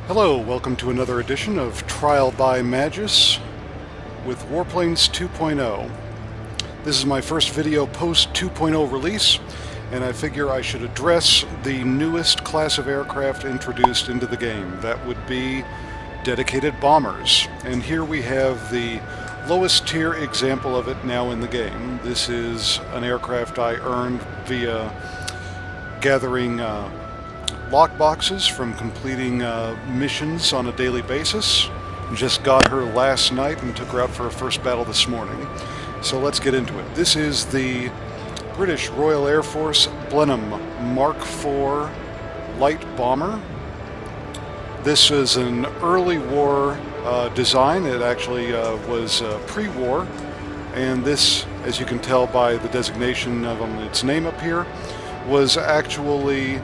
Hello, welcome to another edition of Trial by Magus with Warplanes 2.0. This is my first video post 2.0 release, and I figure I should address the newest class of aircraft introduced into the game. That would be dedicated bombers. And here we have the lowest tier example of it now in the game. This is an aircraft I earned via gathering lockboxes from completing missions on a daily basis. Just got her last night and took her out for a first battle this morning. So let's get into it. This is the British Royal Air Force Blenheim Mark IV light bomber. This is an early war design. It actually was pre-war, and this, as you can tell by the designation of its name up here, was actually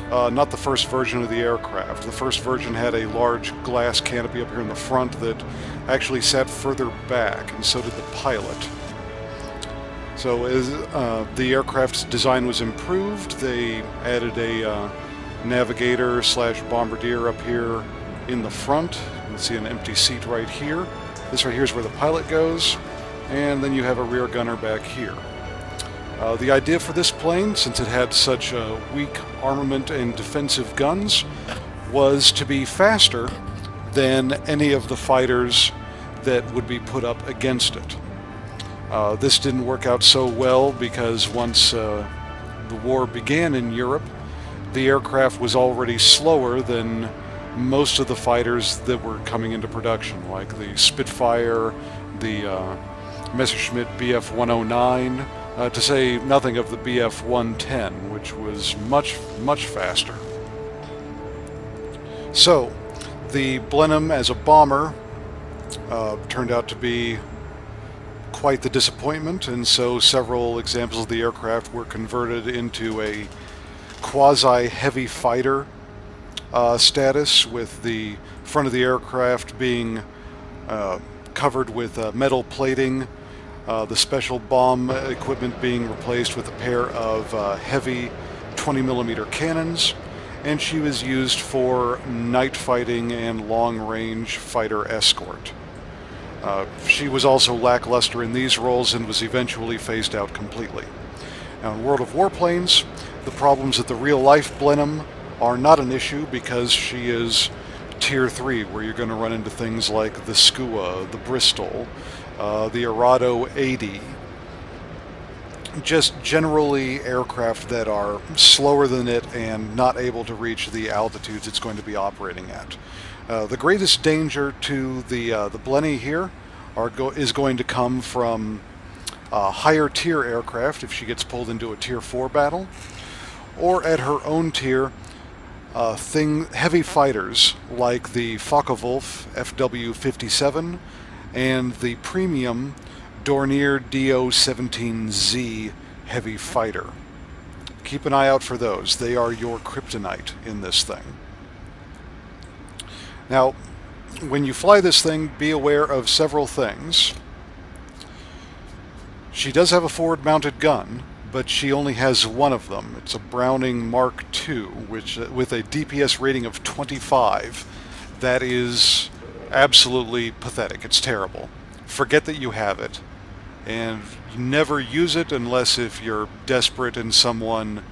not the first version of the aircraft. The first version had a large glass canopy up here in the front that actually sat further back, and so did the pilot. So as the aircraft's design was improved, they added a navigator slash bombardier up here in the front. You can see an empty seat right here. This right here is where the pilot goes, and then you have a rear gunner back here. The idea for this plane, since it had such weak armament and defensive guns, was to be faster than any of the fighters that would be put up against it. This didn't work out so well because once the war began in Europe, the aircraft was already slower than most of the fighters that were coming into production, like the Spitfire, the Messerschmitt Bf-109, to say nothing of the Bf-110, which was much faster. So, the Blenheim as a bomber turned out to be quite the disappointment, and so several examples of the aircraft were converted into a quasi-heavy fighter status, with the front of the aircraft being covered with metal plating, the special bomb equipment being replaced with a pair of heavy 20mm cannons, and she was used for night fighting and long-range fighter escort. She was also lackluster in these roles and was eventually phased out completely. Now, in World of Warplanes, the problems at the real-life Blenheim are not an issue because she is Tier 3, where you're going to run into things like the Skua, the Bristol, the Arado 80. Just generally aircraft that are slower than it and not able to reach the altitudes it's going to be operating at. The greatest danger to the Blenny here is going to come from higher tier aircraft if she gets pulled into a Tier 4 battle, or at her own tier, heavy fighters like the Focke-Wulf FW-57 and the premium Dornier Do-17Z heavy fighter. Keep an eye out for those. They are your kryptonite in this thing. Now, when you fly this thing, be aware of several things. She does have a forward-mounted gun, but she only has one of them. It's a Browning Mark II, which, with a DPS rating of 25. That is absolutely pathetic. It's terrible. Forget that you have it, and you never use it unless if you're desperate and someone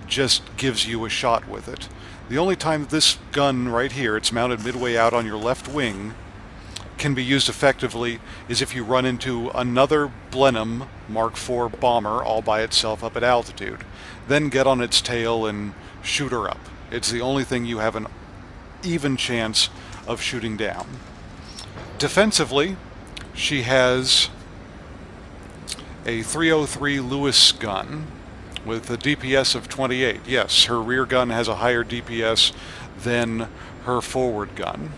just gives you a shot with it. The only time this gun right here, it's mounted midway out on your left wing, can be used effectively is if you run into another Blenheim Mark IV bomber all by itself up at altitude. Then get on its tail and shoot her up. It's the only thing you have an even chance of shooting down. Defensively, she has a 303 Lewis gun with a DPS of 28. Yes, her rear gun has a higher DPS than her forward gun.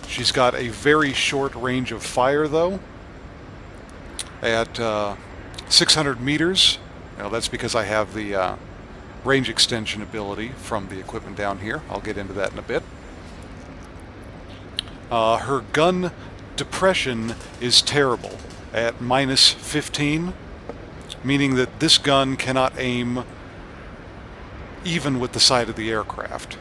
She's got a very short range of fire, though, at 600 meters. Now, that's because I have the range extension ability from the equipment down here. I'll get into that in a bit. Her gun depression is terrible at -15, meaning that this gun cannot aim even with the side of the aircraft.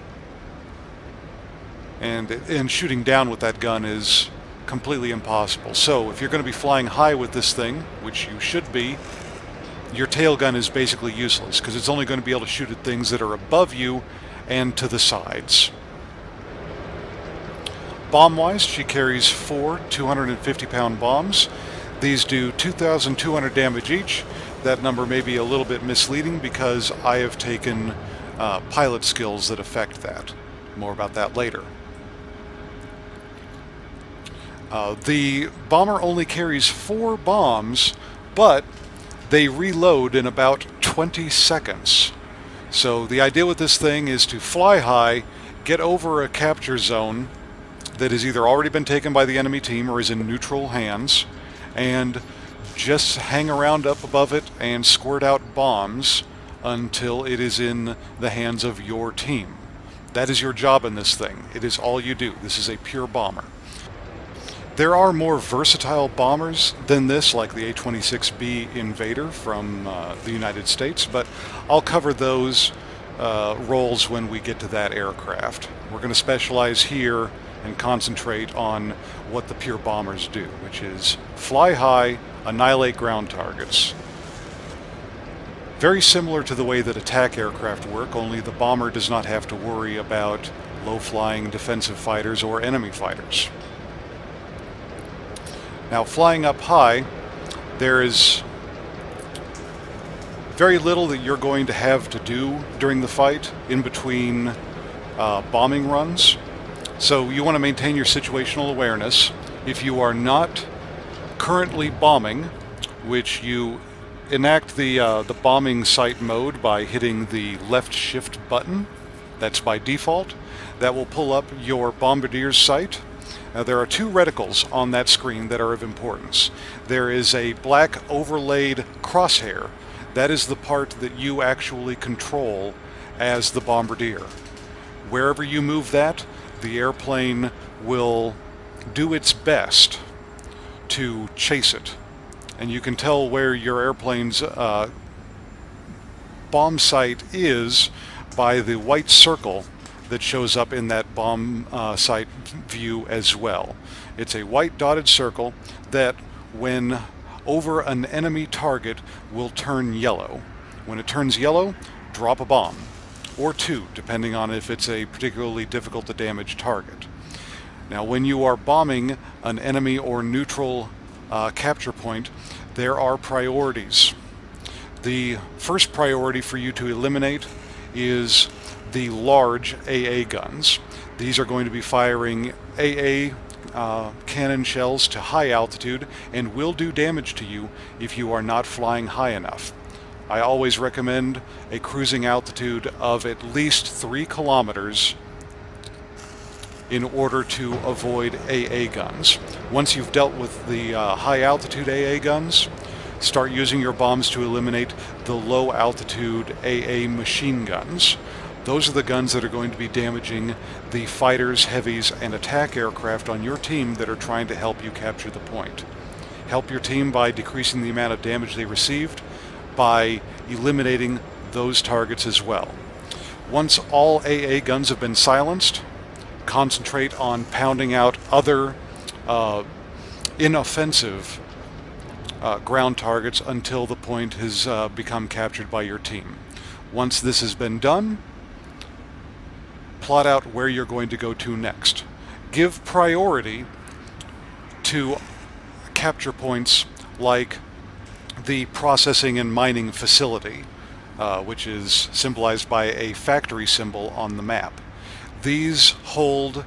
and shooting down with that gun is completely impossible. So if you're going to be flying high with this thing, which you should be, your tail gun is basically useless because it's only going to be able to shoot at things that are above you and to the sides. Bomb-wise, she carries 4 250-pound bombs. These do 2,200 damage each. That number may be a little bit misleading because I have taken pilot skills that affect that. More about that later. The bomber only carries 4 bombs, but they reload in about 20 seconds. So the idea with this thing is to fly high, get over a capture zone that has either already been taken by the enemy team or is in neutral hands, and just hang around up above it and squirt out bombs until it is in the hands of your team. That is your job in this thing. It is all you do. This is a pure bomber. There are more versatile bombers than this, like the A-26B Invader from the United States, but I'll cover those roles when we get to that aircraft. We're going to specialize here and concentrate on what the pure bombers do, which is fly high, annihilate ground targets. Very similar to the way that attack aircraft work, only the bomber does not have to worry about low-flying defensive fighters or enemy fighters. Now, flying up high, there is very little that you're going to have to do during the fight in between bombing runs. So you want to maintain your situational awareness. If you are not currently bombing, which you enact the bombing site mode by hitting the left shift button, that's by default, that will pull up your bombardier's sight. There are 2 reticles on that screen that are of importance. There is a black overlaid crosshair. That is the part that you actually control as the bombardier. Wherever you move that, the airplane will do its best to chase it. And you can tell where your airplane's bomb site is by the white circle that shows up in that bomb site view as well. It's a white dotted circle that, when over an enemy target, will turn yellow. When it turns yellow, drop a bomb, or 2, depending on if it's a particularly difficult to damage target. Now, when you are bombing an enemy or neutral capture point, there are priorities. The first priority for you to eliminate is the large AA guns. These are going to be firing AA cannon shells to high altitude and will do damage to you if you are not flying high enough. I always recommend a cruising altitude of at least 3 kilometers in order to avoid AA guns. Once you've dealt with the high altitude AA guns, start using your bombs to eliminate the low altitude AA machine guns. Those are the guns that are going to be damaging the fighters, heavies, and attack aircraft on your team that are trying to help you capture the point. Help your team by decreasing the amount of damage they received by eliminating those targets as well. Once all AA guns have been silenced, concentrate on pounding out other inoffensive ground targets until the point has become captured by your team. Once this has been done, plot out where you're going to go to next. Give priority to capture points like the processing and mining facility, which is symbolized by a factory symbol on the map. These hold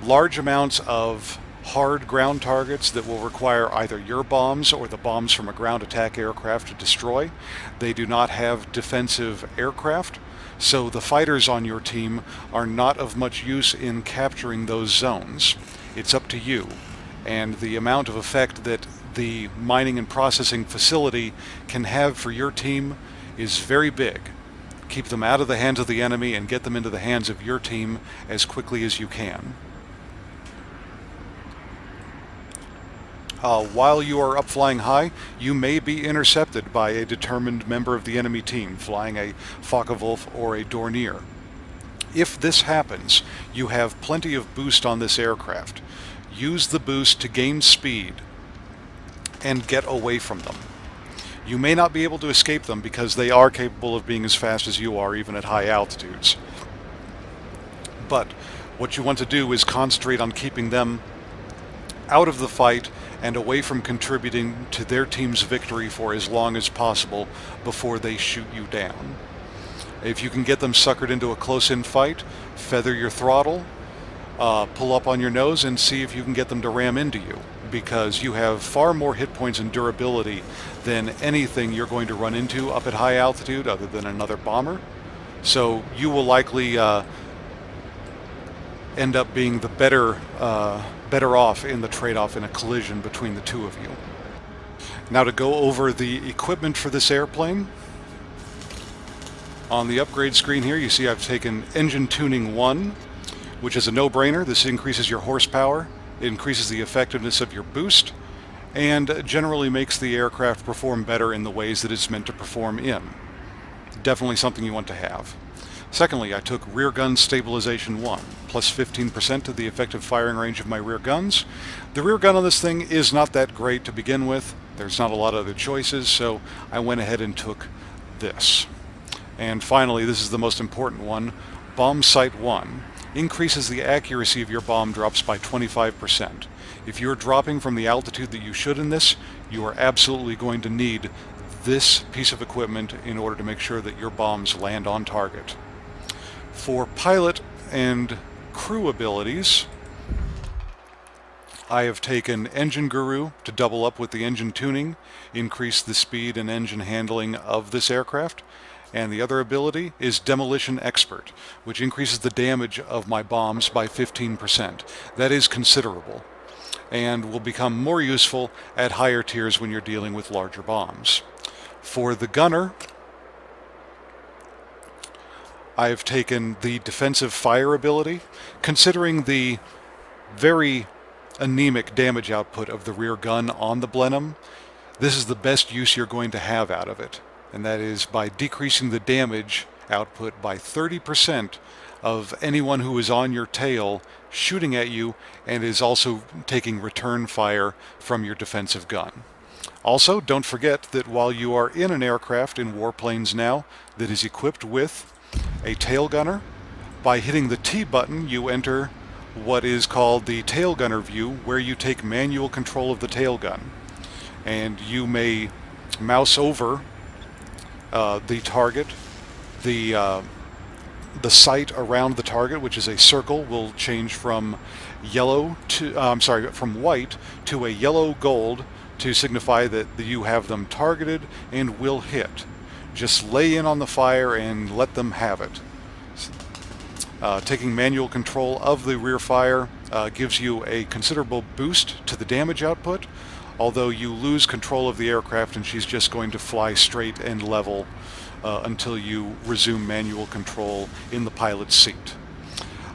large amounts of hard ground targets that will require either your bombs or the bombs from a ground attack aircraft to destroy. They do not have defensive aircraft, so the fighters on your team are not of much use in capturing those zones. It's up to you, and the amount of effect that the mining and processing facility can have for your team is very big. Keep them out of the hands of the enemy and get them into the hands of your team as quickly as you can. While you are up flying high, you may be intercepted by a determined member of the enemy team flying a Focke-Wulf or a Dornier. If this happens, you have plenty of boost on this aircraft. Use the boost to gain speed and get away from them. You may not be able to escape them because they are capable of being as fast as you are, even at high altitudes. But what you want to do is concentrate on keeping them out of the fight and away from contributing to their team's victory for as long as possible before they shoot you down. If you can get them suckered into a close-in fight, feather your throttle, pull up on your nose, and see if you can get them to ram into you, because you have far more hit points and durability than anything you're going to run into up at high altitude other than another bomber. So you will likely end up being the better off in the trade-off in a collision between the two of you. Now to go over the equipment for this airplane. On the upgrade screen here, you see I've taken Engine Tuning 1, which is a no-brainer. This increases your horsepower, it increases the effectiveness of your boost, and generally makes the aircraft perform better in the ways that it's meant to perform in. Definitely something you want to have. Secondly, I took Rear Gun Stabilization 1, plus 15% to the effective firing range of my rear guns. The rear gun on this thing is not that great to begin with. There's not a lot of other choices, so I went ahead and took this. And finally, this is the most important one, Bomb Sight 1. Increases the accuracy of your bomb drops by 25%. If you're dropping from the altitude that you should in this, you are absolutely going to need this piece of equipment in order to make sure that your bombs land on target. For pilot and crew abilities, I have taken Engine Guru to double up with the engine tuning, increase the speed and engine handling of this aircraft. And the other ability is Demolition Expert, which increases the damage of my bombs by 15%. That is considerable, and will become more useful at higher tiers when you're dealing with larger bombs. For the gunner, I've taken the Defensive Fire ability. Considering the very anemic damage output of the rear gun on the Blenheim, this is the best use you're going to have out of it. And that is by decreasing the damage output by 30% of anyone who is on your tail shooting at you and is also taking return fire from your defensive gun. Also, don't forget that while you are in an aircraft in warplanes now that is equipped with a tail gunner, by hitting the T button you enter what is called the tail gunner view, where you take manual control of the tail gun. And you may mouse over the target, the sight around the target, which is a circle, will change from from white to a yellow gold to signify that you have them targeted and will hit. Just lay in on the fire and let them have it. Taking manual control of the rear fire gives you a considerable boost to the damage output, although you lose control of the aircraft and she's just going to fly straight and level until you resume manual control in the pilot's seat.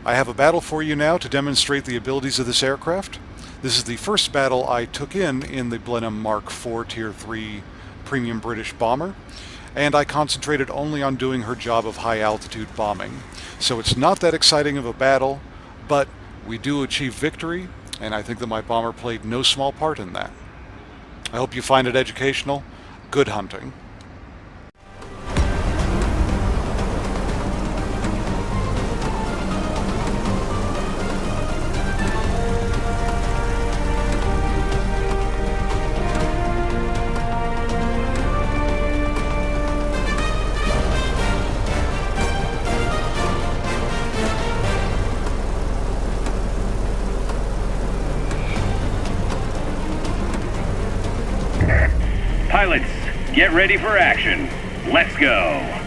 I have a battle for you now to demonstrate the abilities of this aircraft. This is the first battle I took in the Blenheim Mark IV Tier 3 Premium British Bomber, and I concentrated only on doing her job of high-altitude bombing. So it's not that exciting of a battle, but we do achieve victory, and I think that my bomber played no small part in that. I hope you find it educational. Good hunting. Pilots, get ready for action. Let's go.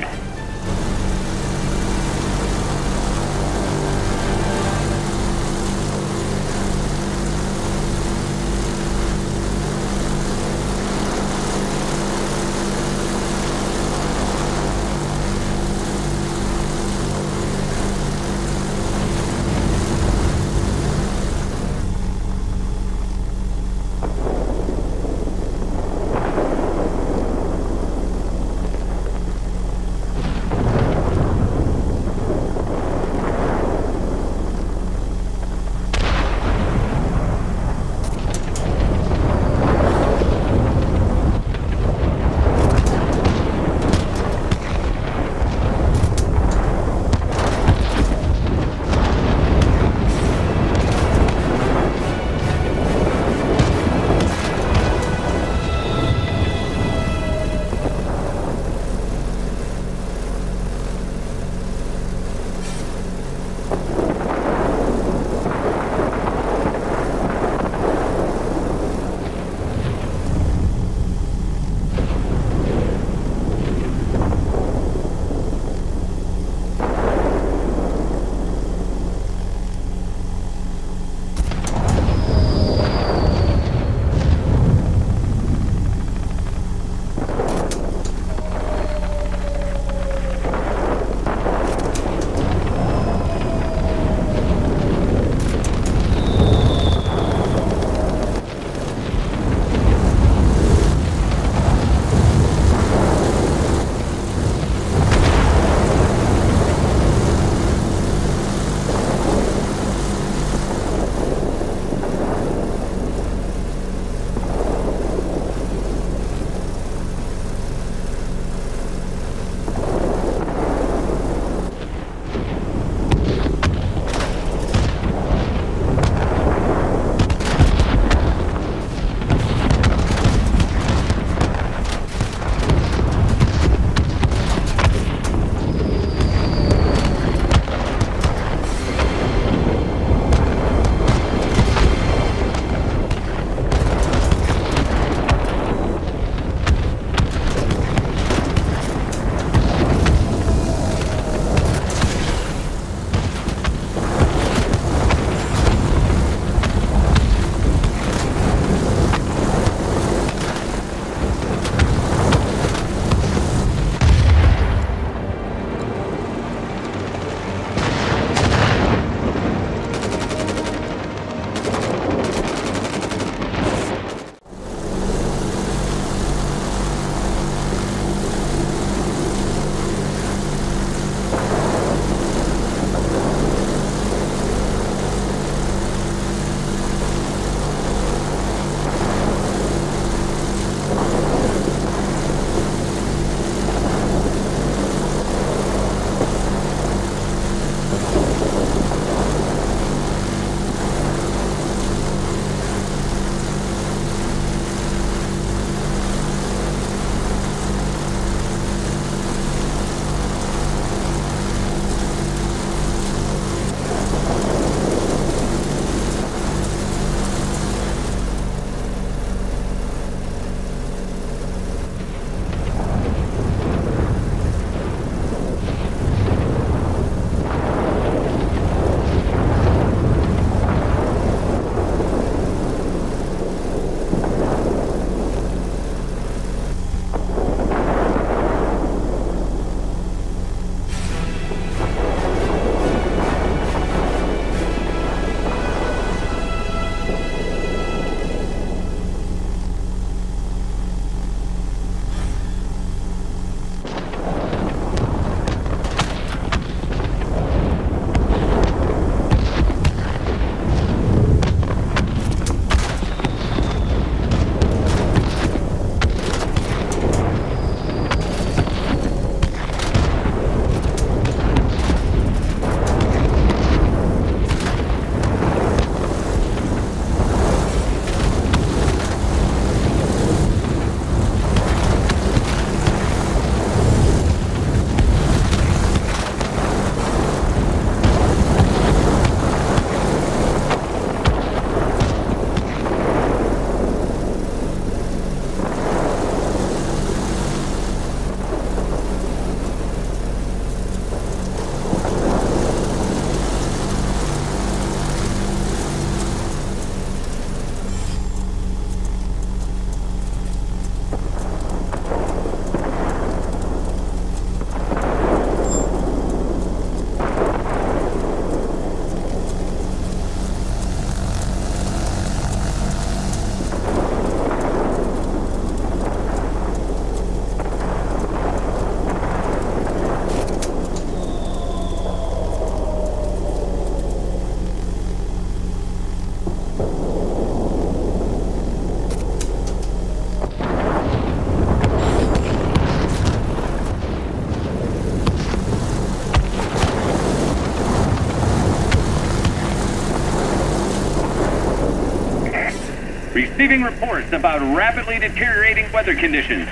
Receiving reports about rapidly deteriorating weather conditions.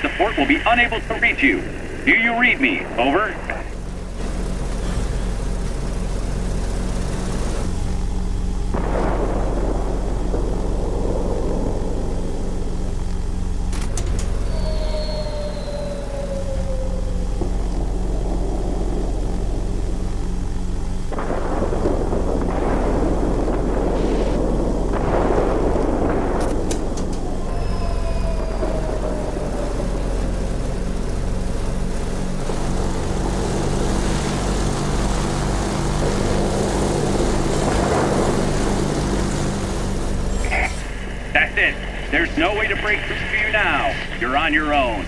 Support will be unable to reach you. Do you read me? Over. That's it. There's no way to break through for you now. You're on your own.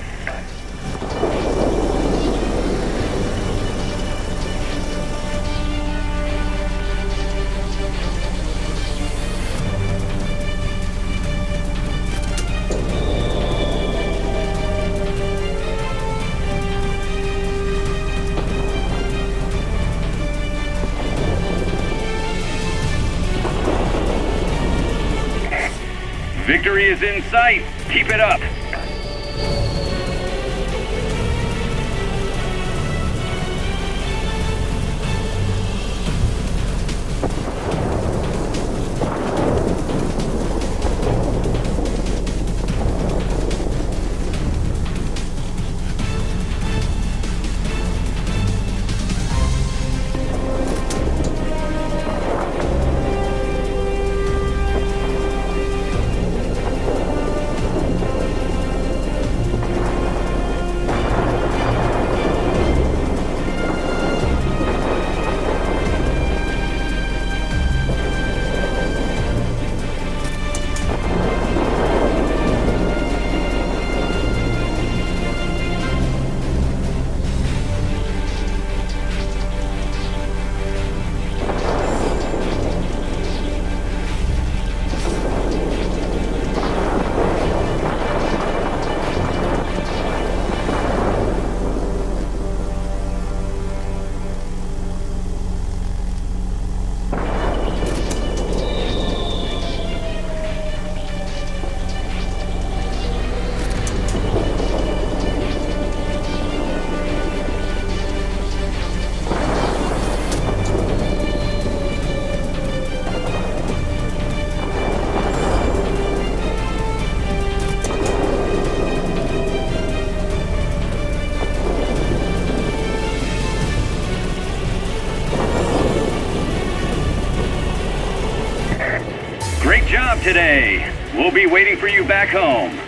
Victory is in sight. Keep it up. Great job today. We'll be waiting for you back home.